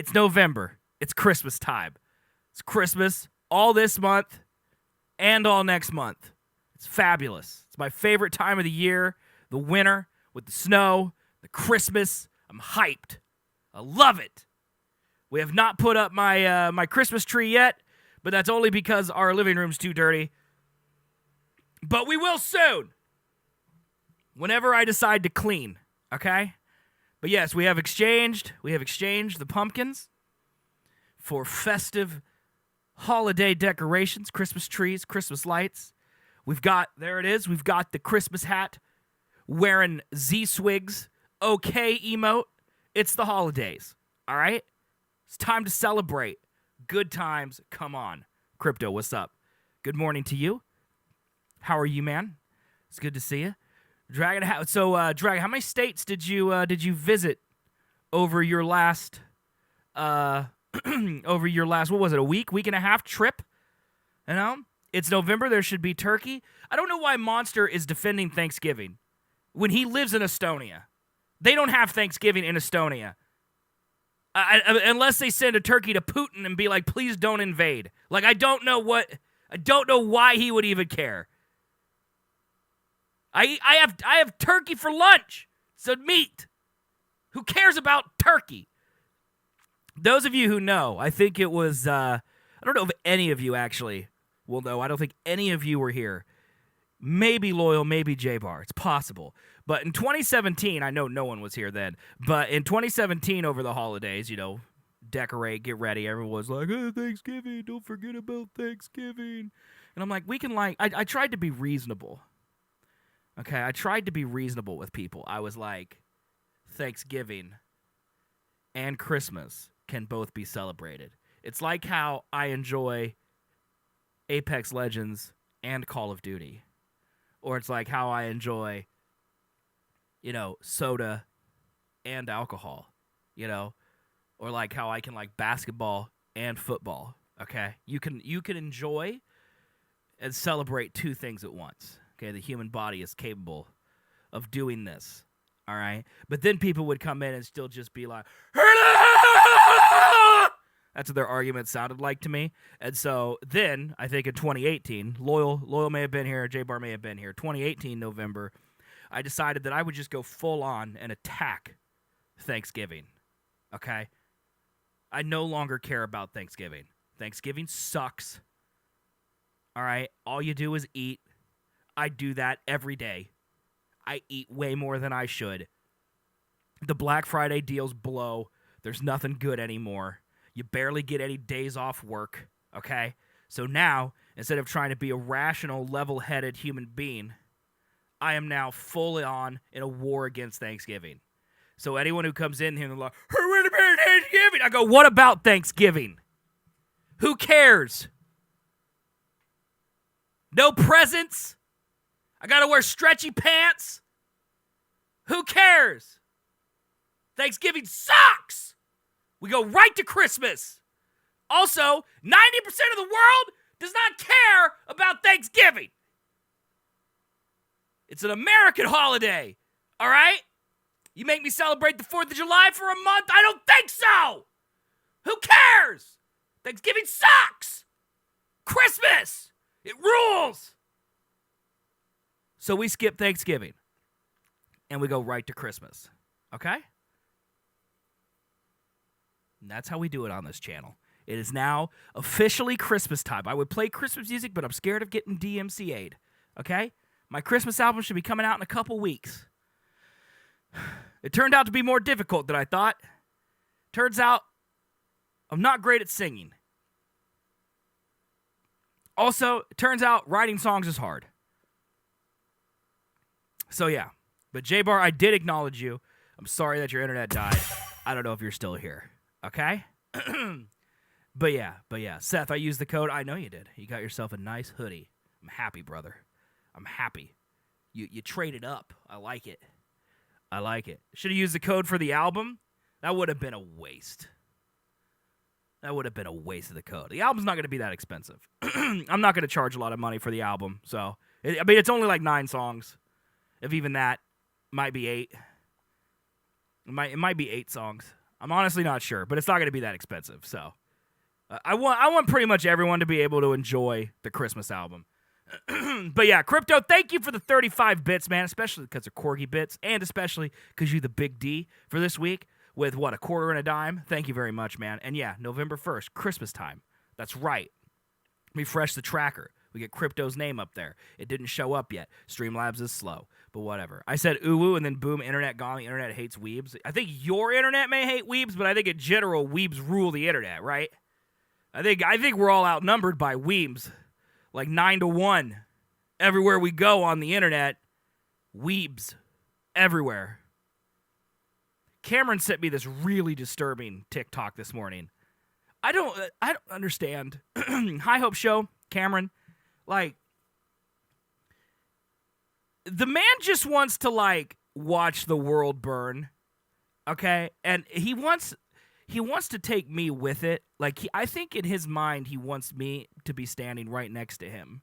It's November. It's Christmas time. It's Christmas all this month and all next month. It's fabulous. It's my favorite time of the year. The winter with the snow, the Christmas. I'm hyped. I love it. We have not put up my Christmas tree yet, but that's only because our living room's too dirty. But we will soon. Whenever I decide to clean, okay? But yes, we have exchanged the pumpkins for festive holiday decorations, Christmas trees, Christmas lights. We've got the Christmas hat wearing zswiggs okay emote. It's the holidays, all right? It's time to celebrate. Good times, come on. Crypto, what's up? Good morning to you. How are you, man? It's good to see you. Dragon, Dragon, how many states did you visit over your last what was it, a week and a half trip? You know, it's November. There should be turkey. I don't know why Monster is defending Thanksgiving when he lives in Estonia. They don't have Thanksgiving in Estonia. Unless they send a turkey to Putin and be like, please don't invade. Like, I don't know why he would even care. I have turkey for lunch. So meat. Who cares about turkey? Those of you who know, I think it was, I don't know if any of you actually will know. I don't think any of you were here. Maybe Loyal, maybe J-Bar. It's possible. But in 2017, I know no one was here then, but in 2017 over the holidays, you know, decorate, get ready. Everyone was like, oh, Thanksgiving, don't forget about Thanksgiving. And I'm like, I tried to be reasonable. Okay, I tried to be reasonable with people. I was like, Thanksgiving and Christmas can both be celebrated. It's like how I enjoy Apex Legends and Call of Duty. Or it's like how I enjoy, you know, soda and alcohol, you know? Or like how I can like basketball and football, okay? You can enjoy and celebrate two things at once. Okay, the human body is capable of doing this, all right? But then people would come in and still just be like, that's what their argument sounded like to me. And so then, I think in 2018, Loyal may have been here, J-Bar may have been here, 2018 November, I decided that I would just go full on and attack Thanksgiving, okay? I no longer care about Thanksgiving. Thanksgiving sucks, all right? All you do is eat. I do that every day. I eat way more than I should. The Black Friday deals blow. There's nothing good anymore. You barely get any days off work, okay? So now, instead of trying to be a rational, level-headed human being, I am now fully on in a war against Thanksgiving. So anyone who comes in here and they're like, what about Thanksgiving? I go, what about Thanksgiving? Who cares? No presents? I gotta wear stretchy pants? Who cares? Thanksgiving sucks! We go right to Christmas. Also, 90% of the world does not care about Thanksgiving. It's an American holiday, all right? You make me celebrate the 4th of July for a month? I don't think so! Who cares? Thanksgiving sucks! Christmas! It rules! So we skip Thanksgiving, and we go right to Christmas, okay? And that's how we do it on this channel. It is now officially Christmas time. I would play Christmas music, but I'm scared of getting DMCA'd, okay? My Christmas album should be coming out in a couple weeks. It turned out to be more difficult than I thought. Turns out I'm not great at singing. Also, it turns out writing songs is hard. So yeah, but J-Bar, I did acknowledge you. I'm sorry that your internet died. I don't know if you're still here, okay? But yeah, Seth, I used the code. I know you did. You got yourself a nice hoodie. I'm happy, brother. I'm happy. You traded up. I like it. Should have used the code for the album. That would have been a waste. That would have been a waste of the code. The album's not going to be that expensive. I'm not going to charge a lot of money for the album. So, it's only like 9 songs. If even that, might be 8. It might be 8 songs. I'm honestly not sure, but it's not going to be that expensive. So I want pretty much everyone to be able to enjoy the Christmas album. But yeah, Crypto, thank you for the 35 bits, man, especially because of Corgi bits, and especially because you the big D for this week with, what, a quarter and a dime? Thank you very much, man. And yeah, November 1st, Christmas time. That's right. Refresh the tracker. We get Crypto's name up there. It didn't show up yet. Streamlabs is slow, but whatever. I said ooh, and then boom, internet gone. The internet hates weebs. I think your internet may hate weebs, but I think in general, weebs rule the internet, right? I think we're all outnumbered by weebs. Like 9-1. Everywhere we go on the internet, weebs. Everywhere. Cameron sent me this really disturbing TikTok this morning. I don't understand. High Hope Show, Cameron. Like, the man just wants to, like, watch the world burn. Okay? And he wants to take me with it. Like, I think in his mind, he wants me to be standing right next to him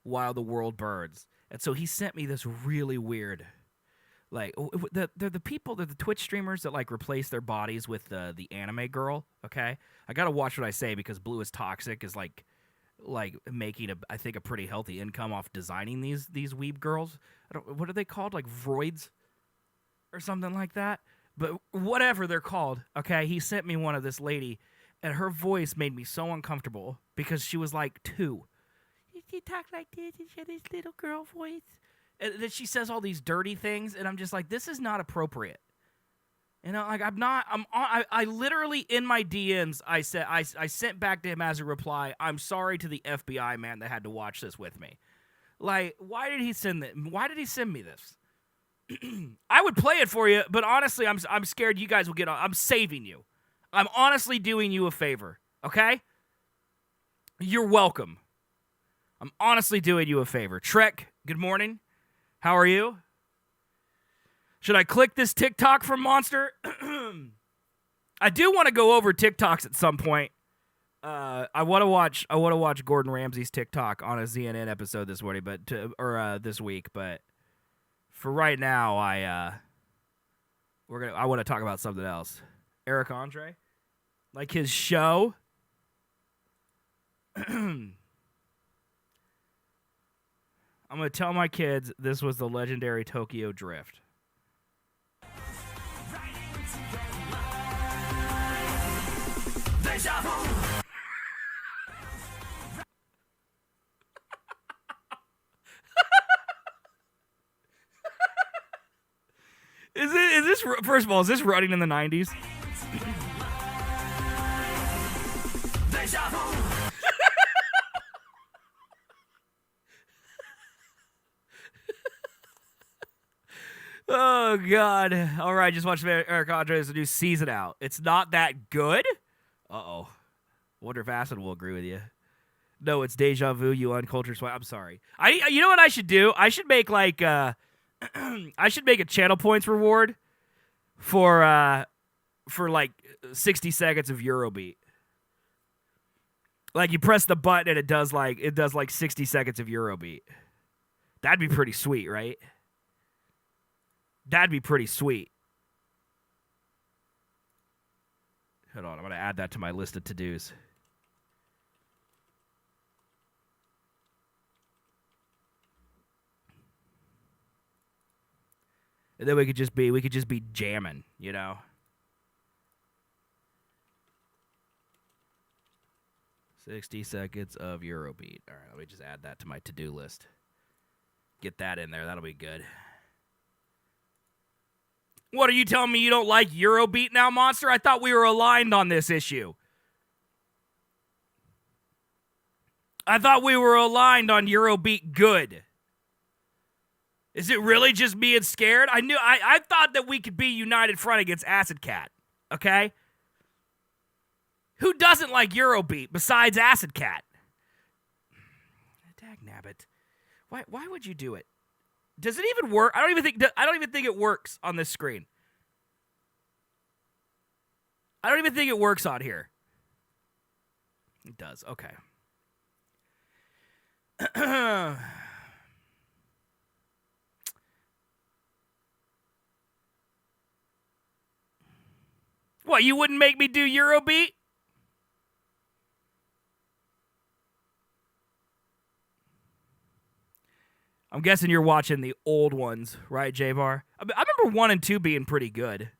while the world burns. And so he sent me this really weird, like, they're the people, they're the Twitch streamers that, like, replace their bodies with the anime girl, okay? I gotta watch what I say because Blue is Toxic is, like making, I think, a pretty healthy income off designing these weeb girls. What are they called? Like, Vroids? Or something like that? But whatever they're called, okay, he sent me one of this lady, and her voice made me so uncomfortable because she was like 2. She talked like this, and she had this little girl voice. And then she says all these dirty things, and I'm just like, this is not appropriate. You know, like, I literally, in my DMs, I sent back to him as a reply, I'm sorry to the FBI man that had to watch this with me. Like, why did he send me this? I would play it for you, but honestly, I'm scared you guys will get on. I'm saving you. I'm honestly doing you a favor, okay? You're welcome. I'm honestly doing you a favor. Trek, good morning. How are you? Should I click this TikTok from Monster? I do want to go over TikToks at some point. I want to watch Gordon Ramsay's TikTok on a ZNN episode this morning, this week, but for right now, I want to talk about something else. Eric Andre, like his show. I'm gonna tell my kids this was the legendary Tokyo Drift. Is this, first of all, is this running in the 90s? Oh, God. All right, just watched Eric Andre's new season out. It's not that good? Uh-oh. Wonder if Acid will agree with you. No, it's deja vu, you uncultured swine. I'm sorry. You know what I should do? I should make, like, I should make a channel points reward for like 60 seconds of Eurobeat. Like, you press the button and it does like 60 seconds of Eurobeat. That'd be pretty sweet, right? That'd be pretty sweet. Hold on, I'm gonna add that to my list of to-dos. And then we could just be jamming, you know. 60 seconds of Eurobeat. All right, let me just add that to my to-do list. Get that in there. That'll be good. What, are you telling me you don't like Eurobeat now, Monster? I thought we were aligned on this issue. I thought we were aligned on Eurobeat good. Is it really just being scared? I thought that we could be united front against Acid Cat. Okay? Who doesn't like Eurobeat besides Acid Cat? Dagnabbit. Why would you do it? Does it even work? I don't even think it works on this screen. I don't even think it works on here. It does. Okay. What, you wouldn't make me do Eurobeat? I'm guessing you're watching the old ones, right, J-Bar? I remember 1 and 2 being pretty good.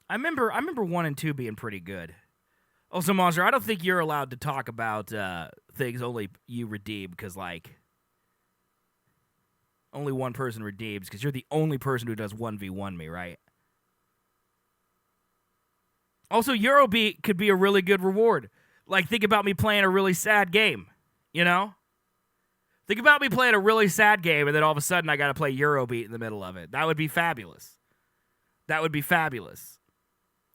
I remember 1 and 2 being pretty good. Also, Monster, I don't think you're allowed to talk about things only you redeem because, like, only one person redeems because you're the only person who does 1v1 me, right? Also, Eurobeat could be a really good reward. Like, think about me playing a really sad game, you know? Think about me playing a really sad game and then all of a sudden I got to play Eurobeat in the middle of it. That would be fabulous. That would be fabulous.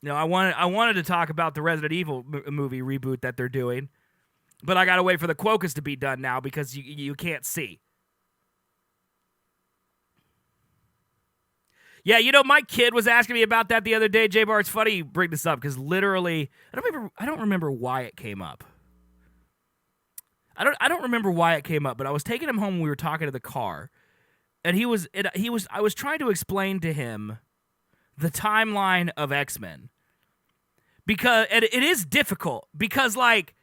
You know, I wanted to talk about the Resident Evil movie reboot that they're doing, but I got to wait for the Quokkas to be done now because you can't see. Yeah, you know, my kid was asking me about that the other day, J-Bar. It's funny you bring this up because literally, I don't remember why it came up. I don't remember why it came up, but I was taking him home when we were talking to the car, and I was trying to explain to him the timeline of X-Men. Because it is difficult because, like,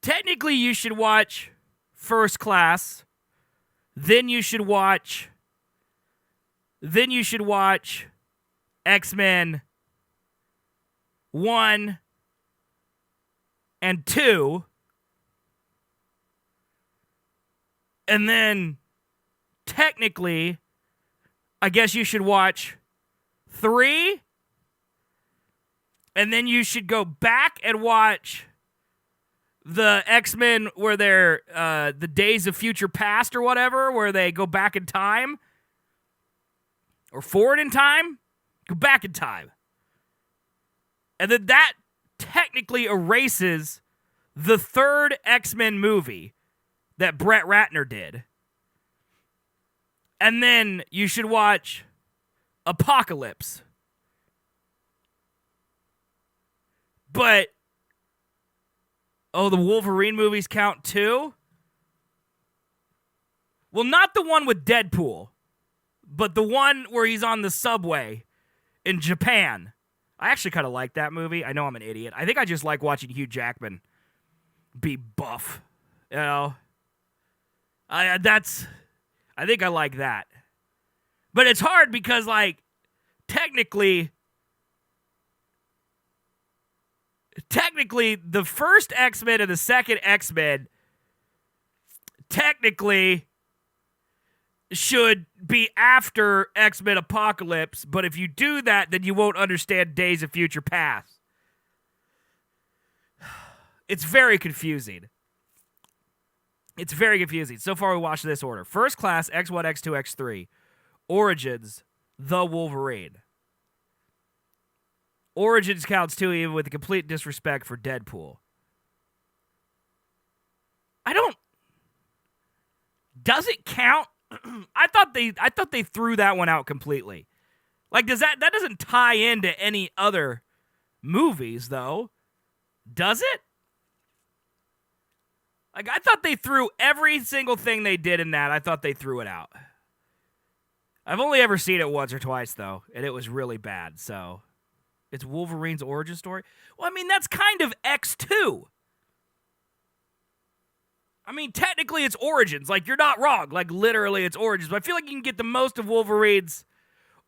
technically you should watch First Class, then you should watch X-Men 1 and 2, and then technically I guess you should watch 3, and then you should go back and watch the X-Men where they're the Days of Future Past or whatever, where they go back in time. Or forward in time, go back in time. And then that technically erases the third X-Men movie that Brett Ratner did. And then you should watch Apocalypse. But, the Wolverine movies count too? Well, not the one with Deadpool. But the one where he's on the subway in Japan. I actually kind of like that movie. I know I'm an idiot. I think I just like watching Hugh Jackman be buff. You know? I think I like that. But it's hard because, like, technically, the first X-Men and the second X-Men technically should be after X-Men Apocalypse, but if you do that, then you won't understand Days of Future Past. It's very confusing. It's very confusing. So far, we watched this order. First Class, X1, X2, X3. Origins, The Wolverine. Origins counts too, even with the complete disrespect for Deadpool. Does it count? I thought they threw that one out completely. Like, that doesn't tie into any other movies, though. Does it? Like, I thought they threw every single thing they did in that. I thought they threw it out. I've only ever seen it once or twice, though, and it was really bad, so. It's Wolverine's origin story? Well, I mean, that's kind of X2. I mean, technically it's Origins. Like, you're not wrong. Like, literally it's Origins. But I feel like you can get the most of Wolverine's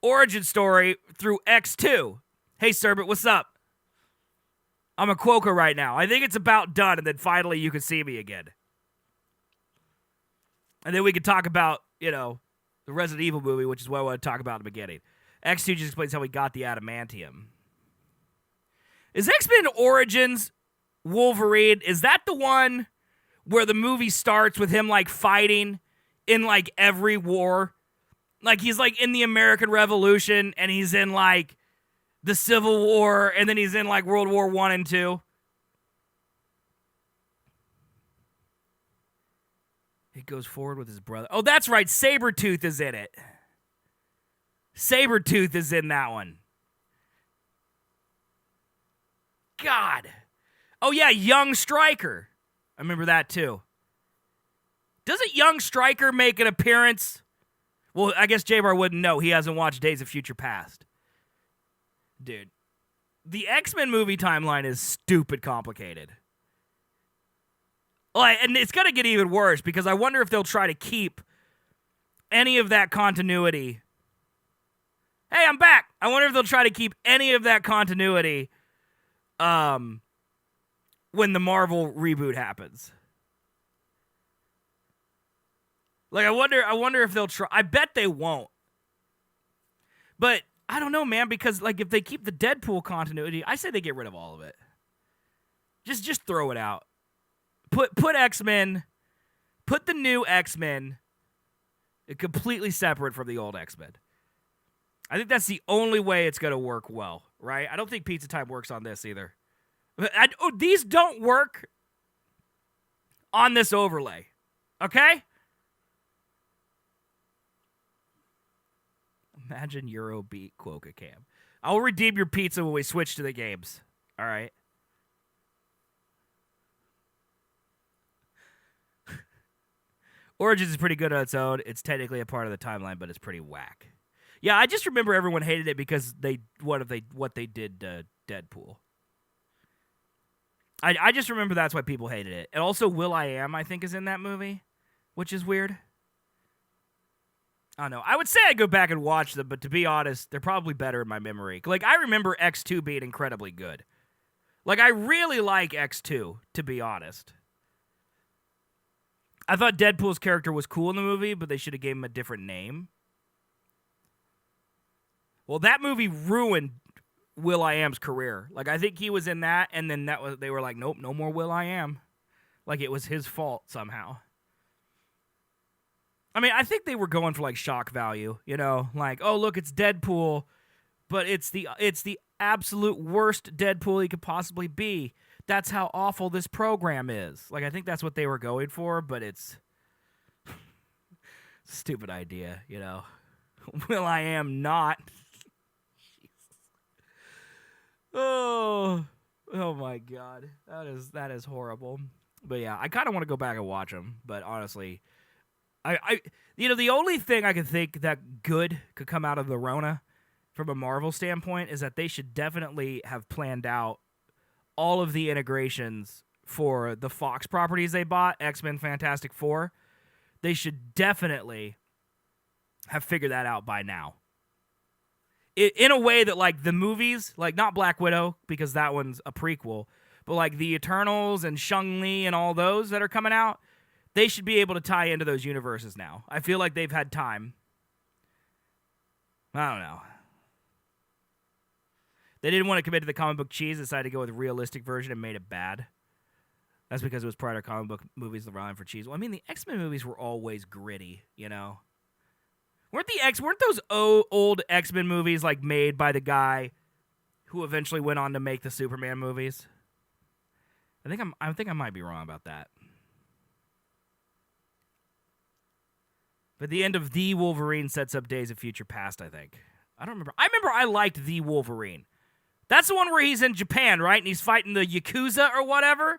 origin story through X2. Hey, Serbert, what's up? I'm a Quokka right now. I think it's about done, and then finally you can see me again. And then we can talk about, the Resident Evil movie, which is what I want to talk about in the beginning. X2 just explains how we got the adamantium. Is X-Men Origins Wolverine, is that the one where the movie starts with him, like, fighting in, like, every war? Like, he's, like, in the American Revolution, and he's in, like, the Civil War, and then he's in, like, World War I and II. He goes forward with his brother. Oh, that's right. Sabretooth is in it. Sabretooth is in that one. God. Oh, yeah, Young Stryker. I remember that, too. Doesn't Young Stryker make an appearance? Well, I guess J-Bar wouldn't know. He hasn't watched Days of Future Past. Dude, the X-Men movie timeline is stupid complicated. Like, and it's going to get even worse because I wonder if they'll try to keep any of that continuity. Hey, I'm back. I wonder if they'll try to keep any of that continuity when the Marvel reboot happens. Like, I wonder if they'll try. I bet they won't. But I don't know, man, because like if they keep the Deadpool continuity, I say they get rid of all of it. Just throw it out. Put X-Men, put the new X-Men completely separate from the old X-Men. I think that's the only way it's going to work well, right? I don't think Pizza Time works on this either. These don't work on this overlay, okay? Imagine Eurobeat Quokka Cam. I'll redeem your pizza when we switch to the games, all right? Origins is pretty good on its own. It's technically a part of the timeline, but it's pretty whack. Yeah, I just remember everyone hated it because what they did to Deadpool. I just remember that's why people hated it. And also will.i.am, I think, is in that movie, which is weird. I don't know. I would say I'd go back and watch them, but to be honest, they're probably better in my memory. Like, I remember X2 being incredibly good. Like, I really like X2, to be honest. I thought Deadpool's character was cool in the movie, but they should have gave him a different name. Well, that movie ruined will.i.am's career. Like, I think he was in that, and then they were like, nope, no more will.i.am. Like, it was his fault somehow. I mean, I think they were going for, like, shock value, you know? Like, oh, look, it's Deadpool, but it's the absolute worst Deadpool he could possibly be. That's how awful this program is. Like, I think that's what they were going for, but it's a stupid idea, you know? will.i.am not. Oh my God. That is horrible. But yeah, I kind of want to go back and watch them, but honestly, the only thing I could think that good could come out of the Rona from a Marvel standpoint is that they should definitely have planned out all of the integrations for the Fox properties they bought, X-Men, Fantastic Four. They should definitely have figured that out by now. In a way that, like, the movies, like, not Black Widow, because that one's a prequel, but, like, the Eternals and Shang-Li and all those that are coming out, they should be able to tie into those universes now. I feel like they've had time. I don't know. They didn't want to commit to the comic book cheese, decided to go with a realistic version and made it bad. That's because it was prior to comic book movies that relying for cheese. Well, I mean, the X-Men movies were always gritty, you know? Weren't those old X-Men movies, like, made by the guy who eventually went on to make the Superman movies? I think I might be wrong about that. But the end of The Wolverine sets up Days of Future Past, I think. I don't remember. I remember I liked The Wolverine. That's the one where he's in Japan, right? And he's fighting the Yakuza or whatever.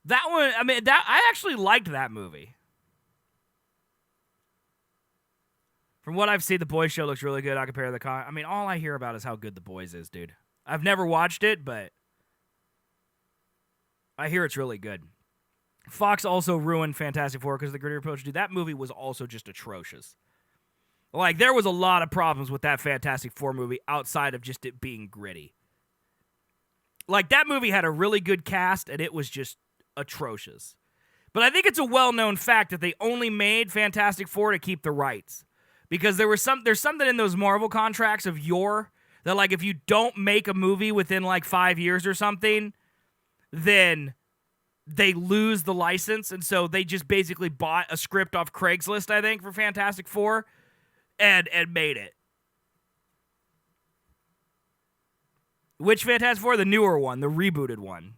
That one, I mean, I actually liked that movie. From what I've seen, The Boys show looks really good. I compare the I mean, all I hear about is how good The Boys is, dude. I've never watched it, but I hear it's really good. Fox also ruined Fantastic Four because of the gritty approach. Dude, that movie was also just atrocious. Like, there was a lot of problems with that Fantastic Four movie outside of just it being gritty. Like, that movie had a really good cast, and it was just atrocious. But I think it's a well-known fact that they only made Fantastic Four to keep the rights. Because there's something in those Marvel contracts of that, like, if you don't make a movie within, like, 5 years or something, then they lose the license. And so they just basically bought a script off Craigslist, I think, for Fantastic Four and made it. Which Fantastic Four? The newer one, the rebooted one.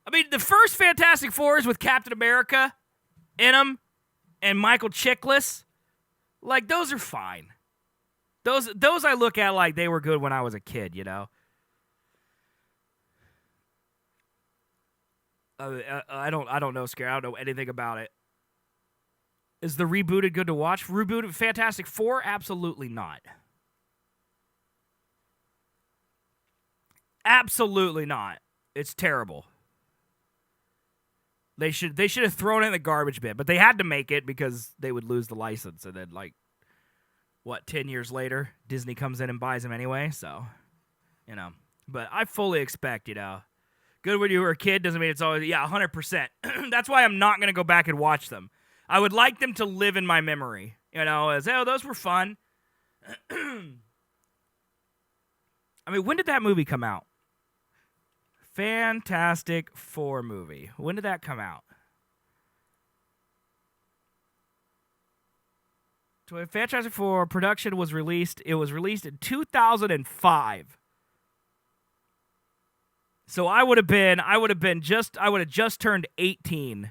I mean, the first Fantastic Four is with Captain America in them and Michael Chiklis. Like, those are fine. Those I look at like they were good when I was a kid, you know? I don't know, Scare. I don't know anything about it. Is the rebooted good to watch? Rebooted Fantastic Four? Absolutely not. Absolutely not. It's terrible. They should have thrown it in the garbage bin, but they had to make it because they would lose the license. And then, 10 years later, Disney comes in and buys them anyway. So, But I fully expect, good when you were a kid doesn't mean it's always, 100%. That's why I'm not going to go back and watch them. I would like them to live in my memory, as, those were fun. I mean, when did that movie come out? Fantastic Four movie. When did that come out? Fantastic Four production was released. It was released in 2005. So I would have just turned 18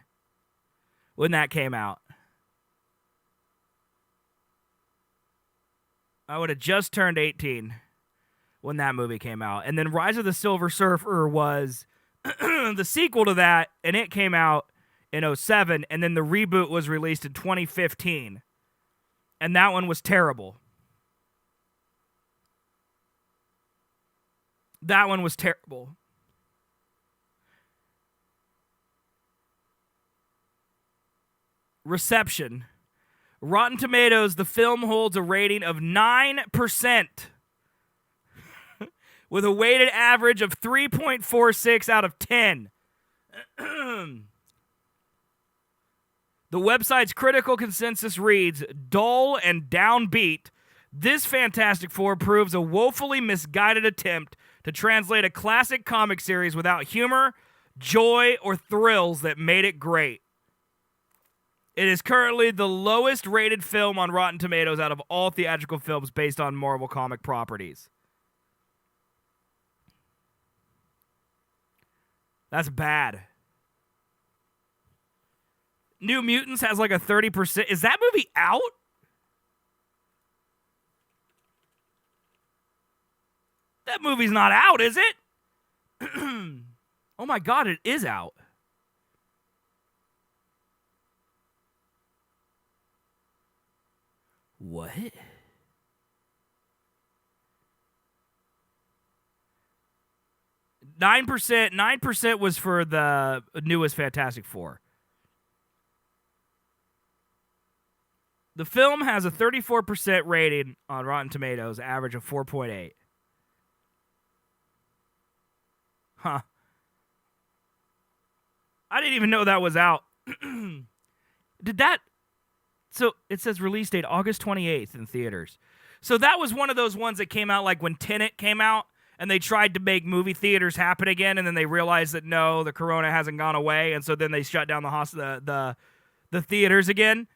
when that came out. I would have just turned 18 when that movie came out. And then Rise of the Silver Surfer was the sequel to that, and it came out in 2007, and then the reboot was released in 2015. And that one was terrible. That one was terrible. Reception. Rotten Tomatoes, the film holds a rating of 9%. With a weighted average of 3.46 out of 10. The website's critical consensus reads, dull and downbeat, this Fantastic Four proves a woefully misguided attempt to translate a classic comic series without humor, joy, or thrills that made it great. It is currently the lowest rated film on Rotten Tomatoes out of all theatrical films based on Marvel comic properties. That's bad. New Mutants has like a 30%. Is that movie out? That movie's not out, is it? Oh my God, it is out. What? Nine percent was for the newest Fantastic Four. The film has a 34% rating on Rotten Tomatoes, average of 4.8. Huh. I didn't even know that was out. So it says release date August 28th in theaters. So that was one of those ones that came out like when Tenet came out and they tried to make movie theaters happen again, and then they realized that no, the corona hasn't gone away, and so then they shut down the theaters again.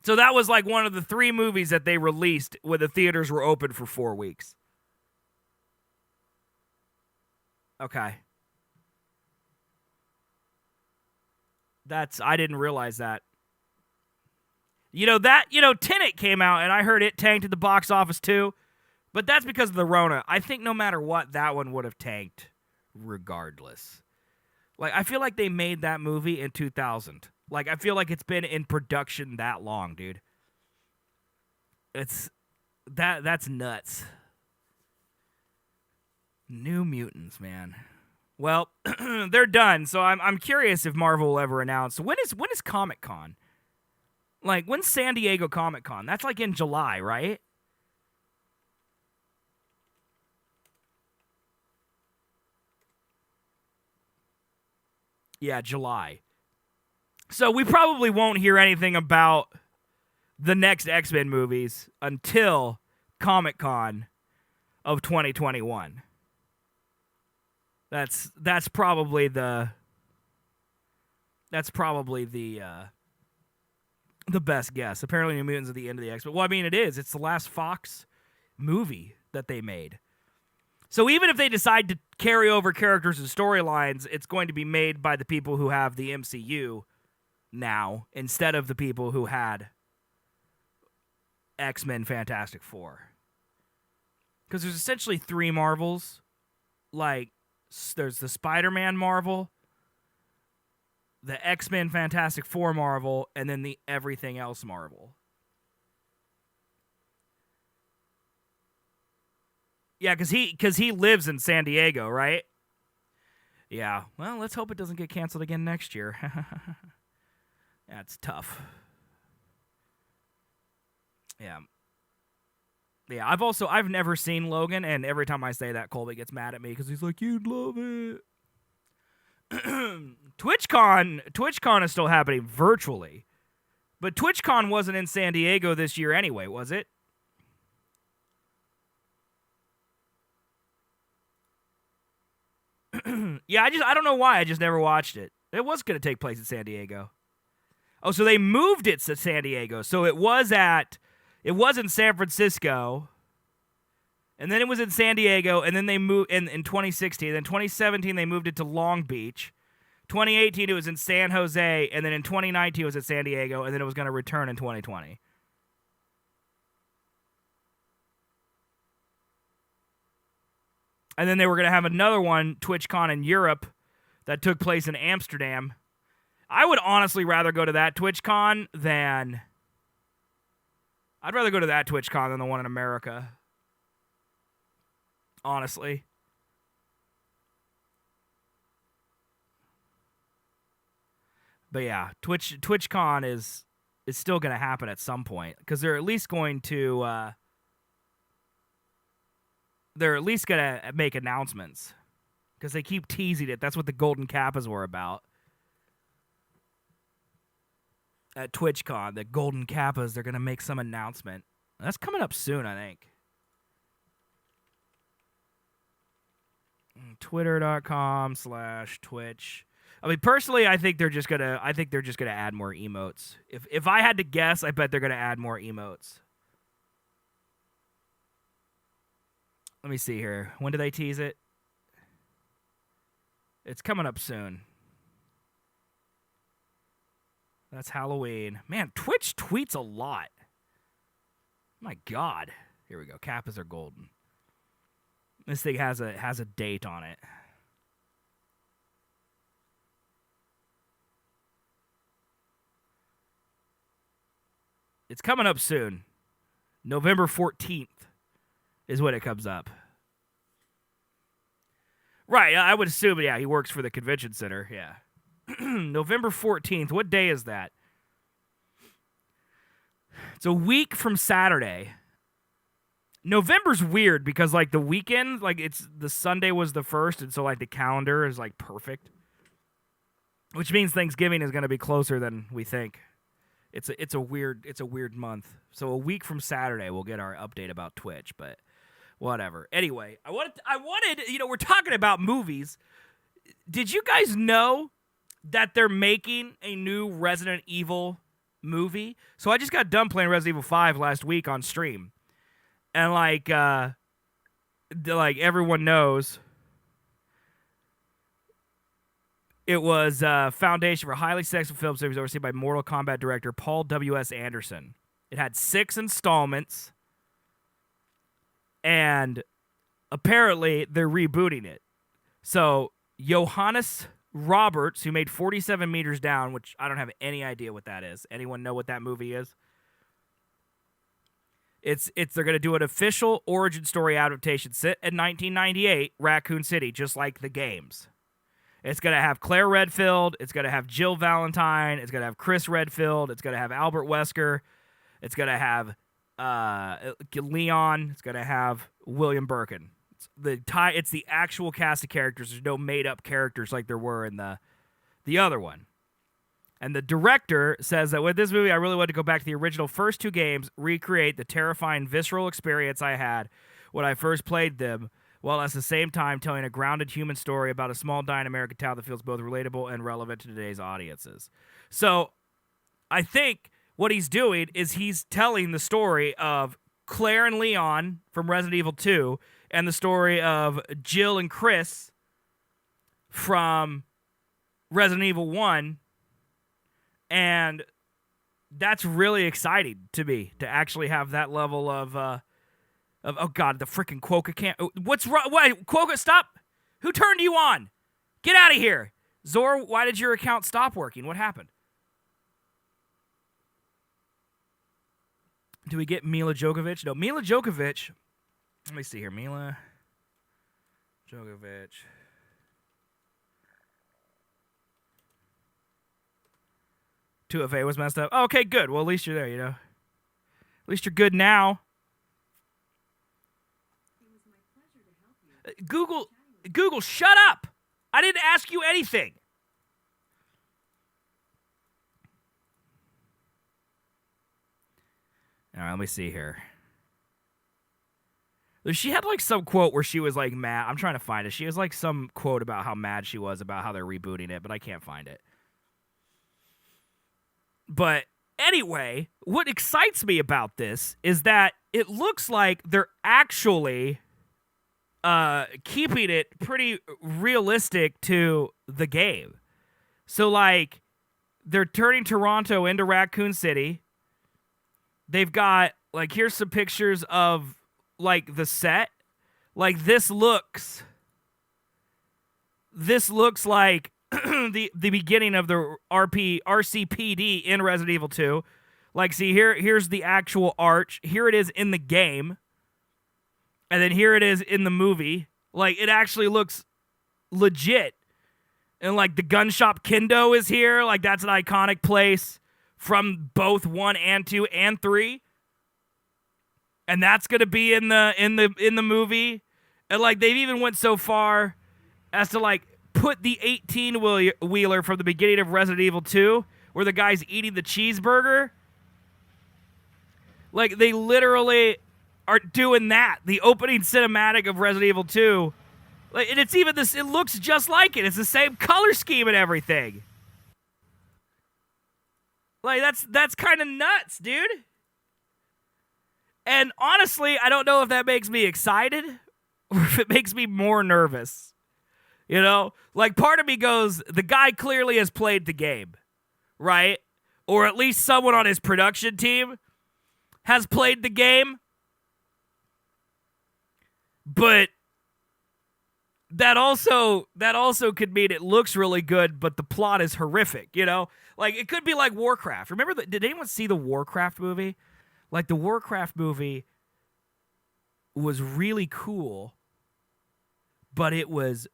So that was like one of the 3 movies that they released when the theaters were open for 4 weeks. Okay. I didn't realize that. Tenet came out, and I heard it tanked at the box office too. But that's because of the Rona. I think no matter what, that one would have tanked regardless. Like, I feel like they made that movie in 2000. Like, I feel like it's been in production that long, dude. That's nuts. New Mutants, man. Well, they're done, so I'm curious if Marvel will ever announce. When is Comic-Con? Like, when's San Diego Comic-Con? That's like in July, right? Yeah, July. So we probably won't hear anything about the next X-Men movies until Comic-Con of 2021. That's probably the best guess. Apparently, New Mutants at the end of the X-Men. Well, I mean, it is. It's the last Fox movie that they made. So even if they decide to carry over characters and storylines, it's going to be made by the people who have the MCU now instead of the people who had X-Men Fantastic Four. Because there's essentially 3 Marvels. Like, there's the Spider-Man Marvel, the X-Men Fantastic Four Marvel, and then the everything else Marvel. Yeah, because he lives in San Diego, right? Yeah. Well, let's hope it doesn't get canceled again next year. That's tough. Yeah. Yeah, I've never seen Logan, and every time I say that, Colby gets mad at me because he's like, "You'd love it." TwitchCon is still happening virtually, but TwitchCon wasn't in San Diego this year anyway, was it? Yeah, I don't know why. I just never watched it. It was going to take place in San Diego. Oh, so they moved it to San Diego. So it was in San Francisco, and then it was in San Diego, and then they moved in 2016. Then 2017 they moved it to Long Beach. 2018 it was in San Jose, and then in 2019 it was at San Diego, and then it was going to return in 2020. And then they were going to have another one, TwitchCon in Europe, that took place in Amsterdam. I would honestly rather go to that TwitchCon than... I'd rather go to that TwitchCon than the one in America. Honestly. But yeah, TwitchCon is still going to happen at some point, because they're at least going to... they're at least going to make announcements, because they keep teasing it. That's what the Golden Kappas were about. At TwitchCon, the Golden Kappas, they're going to make some announcement. That's coming up soon, I think. Twitter.com/Twitch. I mean, personally, I think they're just gonna add more emotes. If I had to guess, I bet they're gonna add more emotes. Let me see here. When do they tease it? It's coming up soon. That's Halloween. Man, Twitch tweets a lot. My God. Here we go. Kappas are golden. This thing has a date on it. It's coming up soon. November 14th is when it comes up. Right, I would assume, yeah, he works for the convention center, yeah. November 14th. What day is that? It's a week from Saturday. November's weird because, like, the weekend, like, the Sunday was the first, and so, like, the calendar is, like, perfect. Which means Thanksgiving is going to be closer than we think. It's a weird month. So a week from Saturday we'll get our update about Twitch, but whatever. Anyway, I wanted, we're talking about movies. Did you guys know that they're making a new Resident Evil movie? So I just got done playing Resident Evil 5 last week on stream. And like everyone knows, it was foundation for a highly successful film series overseen by Mortal Kombat director Paul W.S. Anderson. It had 6 installments, and apparently they're rebooting it. So Johannes Roberts, who made 47 Meters Down, which I don't have any idea what that is. Anyone know what that movie is? They're going to do an official origin story adaptation set in 1998, Raccoon City, just like the games. It's going to have Claire Redfield. It's going to have Jill Valentine. It's going to have Chris Redfield. It's going to have Albert Wesker. It's going to have Leon. It's going to have William Birkin. It's the actual cast of characters. There's no made-up characters like there were in the other one. And the director says that with this movie, I really want to go back to the original first 2 games, recreate the terrifying, visceral experience I had when I first played them, while at the same time telling a grounded human story about a small dying American town that feels both relatable and relevant to today's audiences. So I think what he's doing is he's telling the story of Claire and Leon from Resident Evil 2 and the story of Jill and Chris from Resident Evil 1. And that's really exciting to me, to actually have that level of oh God, the freaking Quokka can't. What's wrong? Wait, Quokka, stop! Who turned you on? Get out of here, Zor. Why did your account stop working? What happened? Do we get Mila Djokovic? No, Mila Djokovic. Let me see here, Mila. Djokovic. 2FA was messed up. Oh, okay, good. Well, at least you're there, you know. At least you're good now. Google, shut up! I didn't ask you anything. All right, let me see here. She had like some quote where she was like mad. I'm trying to find it. She has like some quote about how mad she was about how they're rebooting it, but I can't find it. But anyway, what excites me about this is that it looks like they're actually keeping it pretty realistic to the game. So like they're turning Toronto into Raccoon City. They've got like, here's some pictures of like the set. Like this looks like the beginning of the RCPD in Resident Evil 2. Like, see here's the actual arch. Here it is in the game. And then here it is in the movie. Like, it actually looks legit. And like the gun shop Kendo is here. Like, that's an iconic place from both 1 and 2 and 3. And that's gonna be in the movie. And like they've even went so far as to like put the 18-wheeler from the beginning of Resident Evil 2, where the guy's eating the cheeseburger. Like they literally are doing that. The opening cinematic of Resident Evil 2. Like, and it's even this, it looks just like it. It's the same color scheme and everything. Like that's kind of nuts, dude. And honestly, I don't know if that makes me excited or if it makes me more nervous. You know? Like, part of me goes, the guy clearly has played the game, right? Or at least someone on his production team has played the game. But that also could mean it looks really good, but the plot is horrific, you know? Like, it could be like Warcraft. Remember, did anyone see the Warcraft movie? Like, the Warcraft movie was really cool, but it was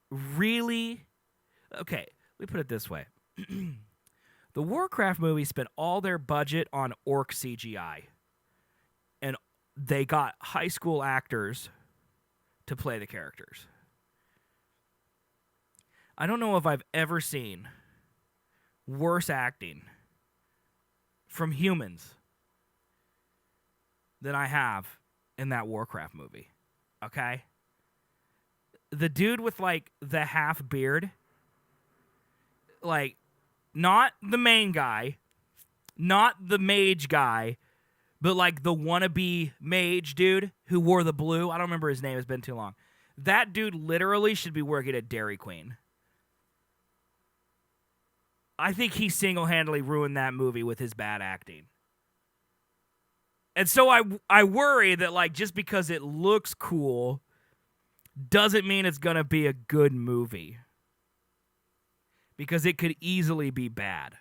really... Okay, let me put it this way. The Warcraft movie spent all their budget on orc CGI, and they got high school actors to play the characters. I don't know if I've ever seen worse acting from humans than I have in that Warcraft movie. Okay? The dude with, like, the half beard, like, not the main guy, not the mage guy, but, like, the wannabe mage dude who wore the blue. I don't remember his name. It's been too long. That dude literally should be working at Dairy Queen. I think he single-handedly ruined that movie with his bad acting. And so I worry that, like, just because it looks cool doesn't mean it's going to be a good movie. Because it could easily be bad.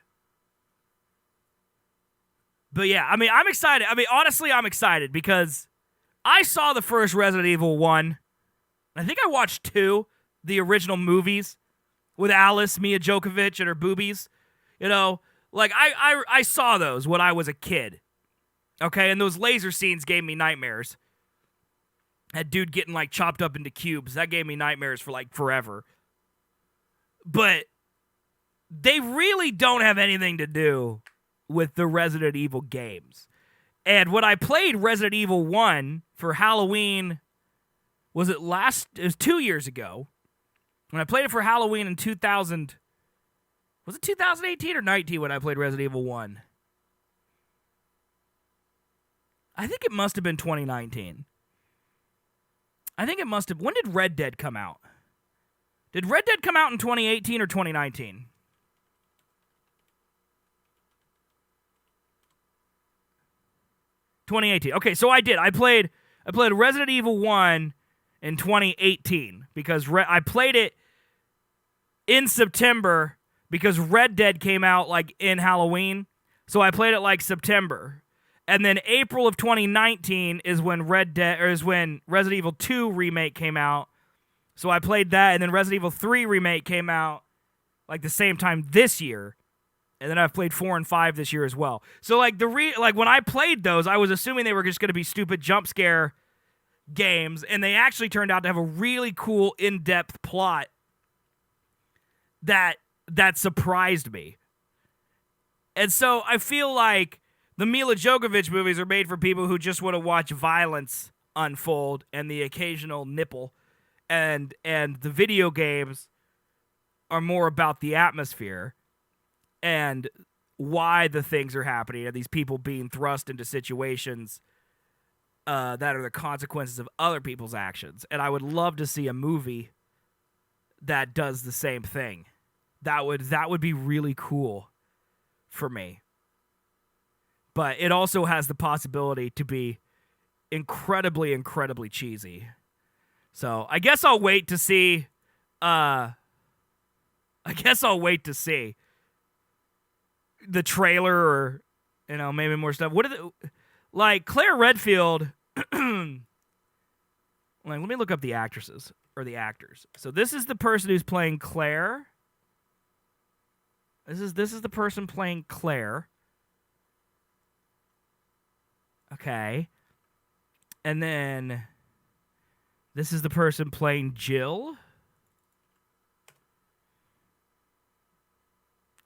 But yeah, I mean, I'm excited. I mean, honestly, I'm excited because I saw the first Resident Evil 1. I think I watched 2, the original movies, with Alice, Mia Djokovic, and her boobies. You know, like, I saw those when I was a kid. Okay, and those laser scenes gave me nightmares. That dude getting, like, chopped up into cubes, that gave me nightmares for, like, forever. But they really don't have anything to do with the Resident Evil games. And when I played Resident Evil 1 for Halloween, it was 2 years ago. When I played it for Halloween in 2000, was it 2018 or 19 when I played Resident Evil 1? I think it must have been 2019. I think it must have. When did Red Dead come out? Did Red Dead come out in 2018 or 2019? Okay, so I did. I played Resident Evil 1 in 2018 because I played it in September because Red Dead came out like in Halloween. So I played it like September. And then April of 2019 is when Resident Evil 2 remake came out. So I played that, and then Resident Evil 3 Remake came out like the same time this year. And then I've played 4 and 5 this year as well. So like when I played those, I was assuming they were just going to be stupid jump scare games, and they actually turned out to have a really cool in-depth plot that surprised me. And so I feel like the Mila Jovovich movies are made for people who just want to watch violence unfold and the occasional nipple, and the video games are more about the atmosphere and why the things are happening and these people being thrust into situations that are the consequences of other people's actions. And I would love to see a movie that does the same thing. That would be really cool for me. But it also has the possibility to be incredibly, incredibly cheesy. So I guess I'll wait to see. The trailer, or maybe more stuff. What are like Claire Redfield? Let me look up the actresses or the actors. So this is the person who's playing Claire. This is the person playing Claire. Okay. And then this is the person playing Jill.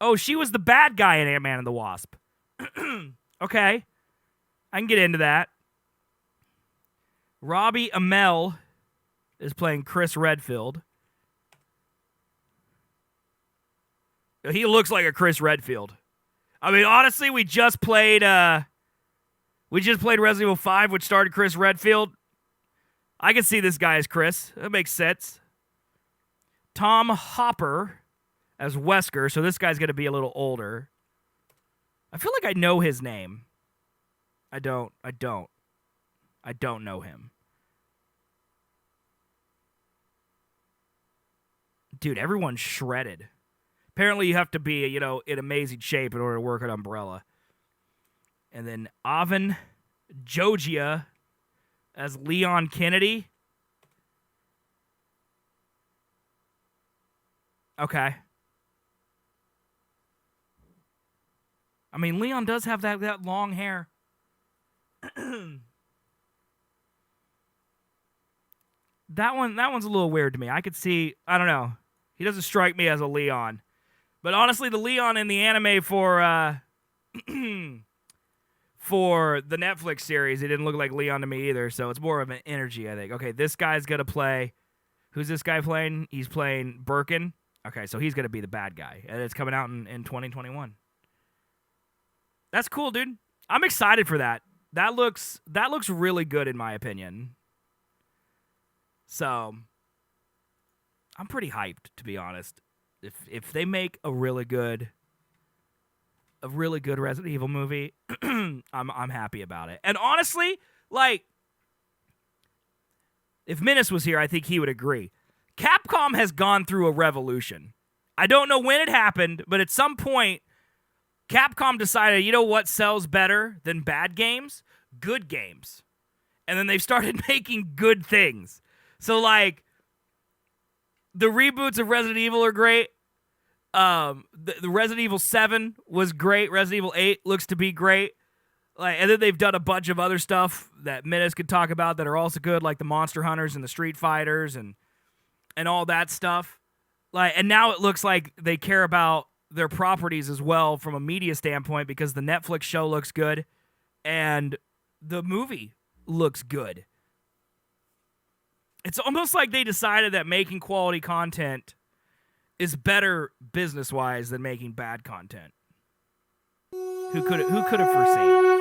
Oh, she was the bad guy in Ant-Man and the Wasp. Okay. I can get into that. Robbie Amell is playing Chris Redfield. He looks like a Chris Redfield. I mean, honestly, we just played Resident Evil 5, which started Chris Redfield. I can see this guy as Chris. That makes sense. Tom Hopper as Wesker, so this guy's going to be a little older. I feel like I know his name. I don't know him. Dude, everyone's shredded. Apparently you have to be, in amazing shape in order to work at Umbrella. And then Avon Jogia as Leon Kennedy. Okay. I mean, Leon does have that long hair. That one's a little weird to me. I could see, I don't know. He doesn't strike me as a Leon. But honestly, the Leon in the anime for for the Netflix series, he didn't look like Leon to me either, so it's more of an energy, I think. Okay, this guy's going to play, who's this guy playing? He's playing Birkin. Okay, so he's going to be the bad guy, and it's coming out in 2021. That's cool, dude. I'm excited for that. That looks really good in my opinion. So, I'm pretty hyped, to be honest. If they make a really good Resident Evil movie, I'm happy about it. And honestly, like, if Menace was here, I think he would agree. Capcom has gone through a revolution. I don't know when it happened, but at some point, Capcom decided, you know what sells better than bad games? Good games. And then they've started making good things. So, like, the reboots of Resident Evil are great. The Resident Evil 7 was great. Resident Evil 8 looks to be great. Like, and then they've done a bunch of other stuff that Menace could talk about that are also good, like the Monster Hunters and the Street Fighters and all that stuff. Like, and now it looks like they care about their properties as well from a media standpoint, because the Netflix show looks good and the movie looks good. It's almost like they decided that making quality content is better business-wise than making bad content. Who could have foreseen?